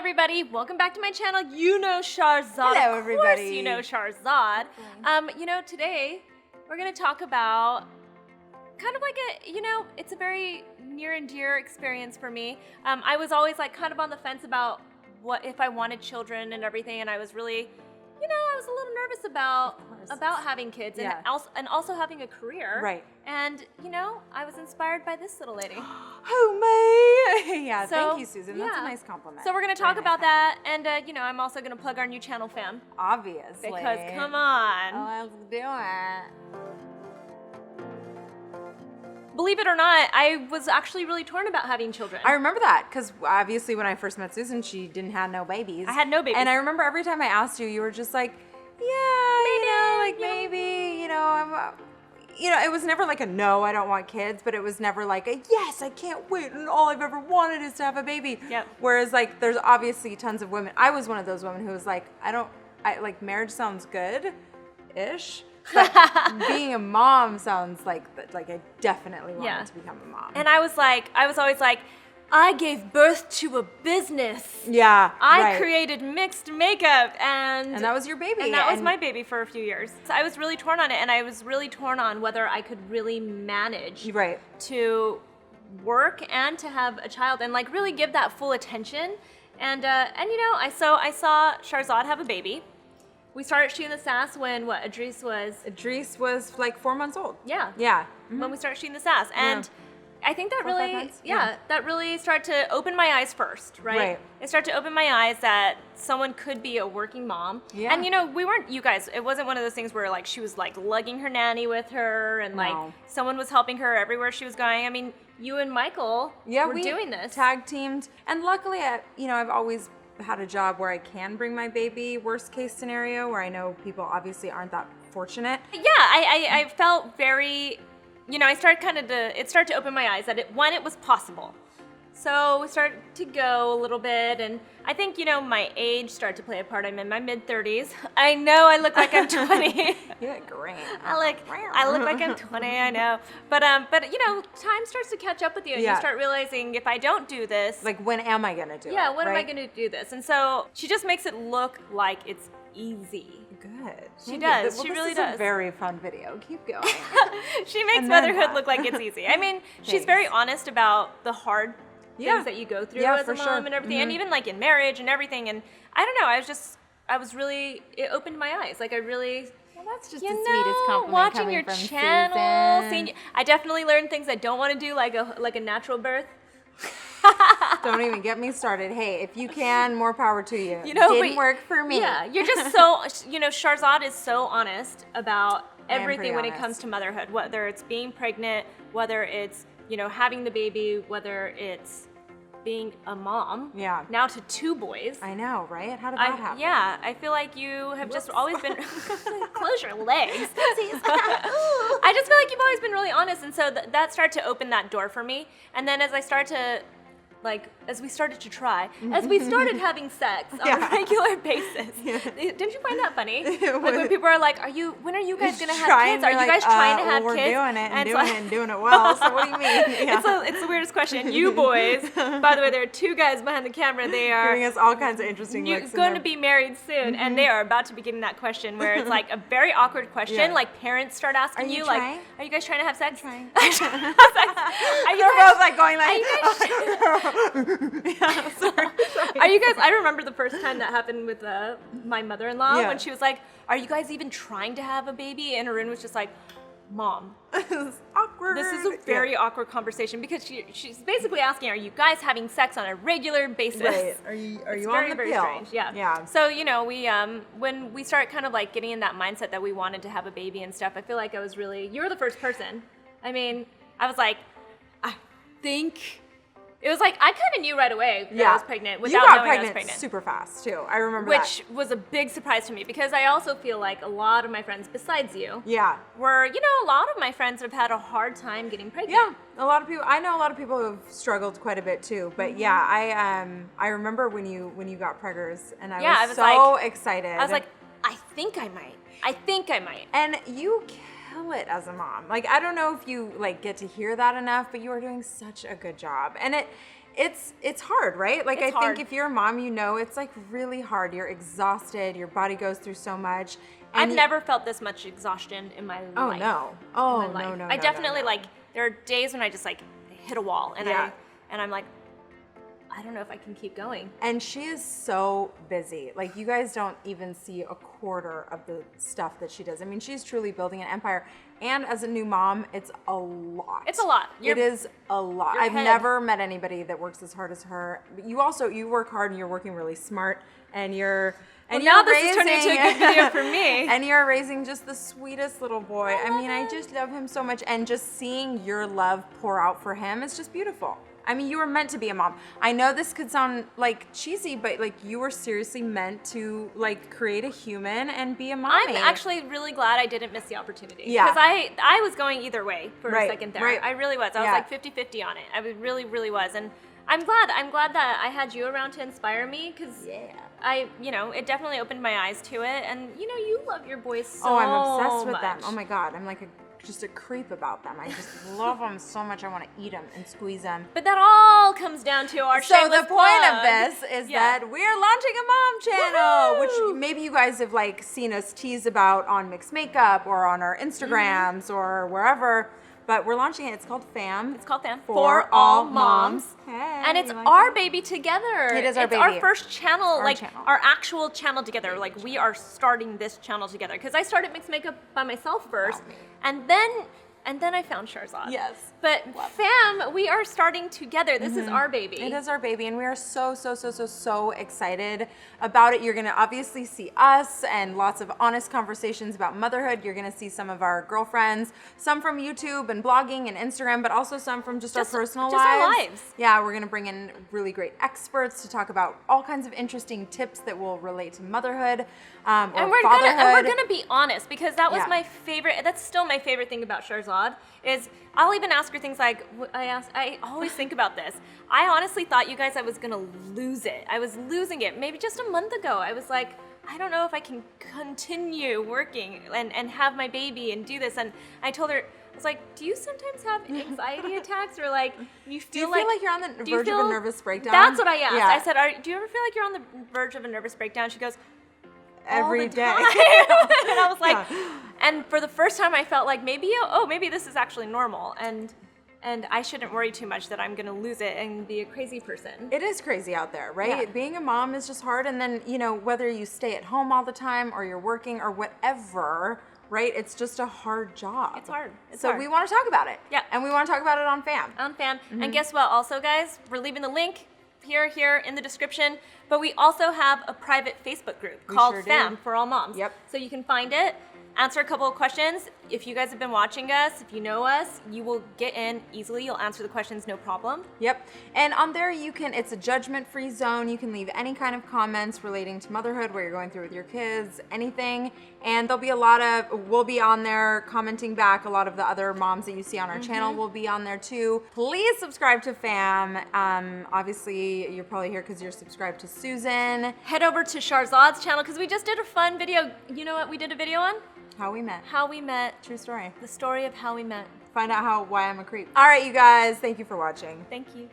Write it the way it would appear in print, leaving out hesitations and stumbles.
everybody. Welcome back to my channel. You know Sharzad. Hello, everybody. Of course you know Sharzad. Today we're going to talk about kind of like it's a very near and dear experience for me. I was always like kind of on the fence about what if I wanted children and everything, and I was really, I was a little nervous about having kids and also having a career. Right. And, I was inspired by this little lady. Oh, my. Yeah, So, thank you, Susan. That's yeah. a nice compliment. So we're going to talk about that, and, I'm also going to plug our new channel, fam. Obviously. Because, come on. Let's do it. Believe it or not, I was actually really torn about having children. I remember that, because obviously when I first met Susan, she didn't have no babies. I had no babies. And I remember every time I asked you, you were just like, maybe, it was never like a no, I don't want kids, but it was never like a yes, I can't wait, and all I've ever wanted is to have a baby. Yep. Whereas like there's obviously tons of women. I was one of those women who was like, marriage sounds good-ish, but being a mom sounds like I definitely wanted to become a mom. And I was always like, I gave birth to a business. Yeah, I created mixed makeup, and that was your baby. And that was my baby for a few years. So I was really torn on it, and I was really torn on whether I could really manage to work and to have a child and like really give that full attention. And I saw Sharzad have a baby. We started shooting the sass when Idris was like 4 months old. Yeah. Yeah. When we started shooting the sass. And I think that that really started to open my eyes first, right? It started to open my eyes that someone could be a working mom. Yeah. And it wasn't one of those things where like she was like lugging her nanny with her and like someone was helping her everywhere she was going. I mean, you and Michael were doing this. Tag teamed. And luckily, I've always had a job where I can bring my baby, worst case scenario, where I know people obviously aren't that fortunate. Yeah, I felt very, it started to open my eyes that it was possible. So we started to go a little bit, and I think, my age started to play a part. I'm in my mid-30s. I know I look like I'm 20. You look great. I look like I'm 20, I know. But time starts to catch up with you, and you start realizing if I don't do this. Like, when am I going to do it? Yeah, when am I going to do this? And so she just makes it look like it's easy. Good. She does. Well, she really does. This is a very fun video. Keep going. She makes motherhood look like it's easy. I mean, she's very honest about the hard things that you go through as a mom and everything, and even like in marriage and everything. And I don't know. It opened my eyes. Like I really. Well, that's just the sweetest compliment watching coming your from channel, Susan. I definitely learned things I don't want to do, like a natural birth. Don't even get me started. Hey, if you can, more power to you. Didn't work for me. Yeah, you're just so, Sharzad is so honest about everything when it comes to motherhood, whether it's being pregnant, whether it's, having the baby, whether it's being a mom. Yeah. Now to 2 boys. I know, right? How did that happen? Yeah, I feel like you have just always been, close your legs. I just feel like you've always been really honest, and so that started to open that door for me. And then as we started having sex on a regular basis. Yeah. Didn't you find that funny? Like when people are like, when are you guys going to have kids? Are you guys trying to have kids? We're doing it and doing it well, so what do you mean? Yeah. It's the weirdest question. You boys, by the way, there are 2 guys behind the camera. They are giving us all kinds of interesting looks. You're going to be married soon, and they are about to be getting that question where it's like a very awkward question. Like parents start asking you like, are you guys trying to have sex? I'm trying. They're both like going like, yeah, sorry. Are you guys? I remember the first time that happened with my mother-in-law when she was like, "Are you guys even trying to have a baby?" And Arun was just like, "Mom, awkward. This is a very awkward conversation because she's basically asking, are you guys having sex on a regular basis? Right. Are you on the very pill? Strange. Yeah. Yeah. So we when we start kind of like getting in that mindset that we wanted to have a baby and stuff, I feel like you were the first person. I mean, I was like, I think. It was like, I kind of knew right away that I was pregnant without knowing I was pregnant. Super fast, too. I remember Which was a big surprise to me because I also feel like a lot of my friends, besides you, were, a lot of my friends have had a hard time getting pregnant. Yeah, a lot of people. I know a lot of people who have struggled quite a bit, too. But I remember when you got preggers, and I was so excited. I was like, I think I might. And you kill it as a mom. Like, I don't know if you like get to hear that enough, but you are doing such a good job. And it's hard, right? Like, It's I hard. think if you're a mom, you know it's like really hard. You're exhausted. Your body goes through so much. I've And never felt this much exhaustion in my Oh, life. no. In Oh, my no, life. no, I no, definitely no. like, there are days when I just like hit a wall and Yeah. I'm like, I don't know if I can keep going. And she is so busy. Like, you guys don't even see a quarter of the stuff that she does. I mean, she's truly building an empire. And as a new mom, it's a lot. It's a lot. It is a lot. your I've head- never met anybody that works as hard as her. But you work hard and you're working really smart. And you're and now you're this is turning into a good video for me. And you're raising just the sweetest little boy. I mean, I just love him so much. And just seeing your love pour out for him is just beautiful. I mean, you were meant to be a mom. I know this could sound like cheesy, but like you were seriously meant to like create a human and be a mommy. I'm actually really glad I didn't miss the opportunity. Yeah. Because I was going either way for Right, a second there. right. I really was. I was Yeah. like 50-50 on it. I really, really was. And I'm glad that I had you around to inspire me because it definitely opened my eyes to it. And you love your boys so much. Oh, I'm obsessed with them. Oh my God. I'm like just a creep about them. I just love them so much. I want to eat them and squeeze them. But that all comes down to our So shameless the point of plug. this is that we're launching a mom channel, which maybe you guys have like seen us tease about on Mixed Makeup or on our Instagrams or wherever. But we're launching it. It's called FAM. It's called FAM. For All Moms. Hey, and it's you like our that? baby together. It is our It's baby. our first channel, channel. our actual channel together. Like we are starting this channel together. Because I started Mixed Makeup by myself first. me. And then I found Sharzad. Yes. But FAM, we are starting together. This is our baby. It is our baby, and we are so excited about it. You're gonna obviously see us and lots of honest conversations about motherhood. You're gonna see some of our girlfriends, some from YouTube and blogging and Instagram, but also some from just our personal just our lives. lives. Yeah, we're gonna bring in really great experts to talk about all kinds of interesting tips that will relate to motherhood or And we're fatherhood. gonna be honest because that was Yeah. my favorite. That's still my favorite thing about Sharzad is I'll even ask her things like I always think about this. I honestly thought you guys I was gonna lose it. I was losing it. Maybe just a month ago. I was like, I don't know if I can continue working and have my baby and do this. And I told her, I was like, do you sometimes have anxiety attacks or like you feel Do you feel like you're on the do you verge of feel- a nervous breakdown? That's what I asked. Yeah. I said, do you ever feel like you're on the verge of a nervous breakdown? She goes, Every all the day. time. And I was like, Yeah. and for the first time I felt like maybe this is actually normal and I shouldn't worry too much that I'm gonna lose it and be a crazy person. It is crazy out there, right? Yeah. Being a mom is just hard. And then, whether you stay at home all the time or you're working or whatever, right? It's just a hard job. It's hard. It's so hard. we want to talk about it. Yeah. And we want to talk about it on FAM. On FAM. Mm-hmm. And guess what? Also, guys, we're leaving the link here in the description. But we also have a private Facebook group called sure do. FAM for All Moms. Yep. So you can find it, answer a couple of questions. If you guys have been watching us, if you know us, you will get in easily. You'll answer the questions, no problem. Yep. And on there, it's a judgment-free zone. You can leave any kind of comments relating to motherhood, what you're going through with your kids, anything. And there'll be we'll be on there commenting back. A lot of the other moms that you see on our channel will be on there too. Please subscribe to FAM. Obviously, you're probably here because you're subscribed to Susan. Head over to Sharzad's channel because we just did a fun video. You know what we did a video on? How we met. How we met. True story. The story of how we met. Find out why I'm a creep. All right, you guys. Thank you for watching. Thank you.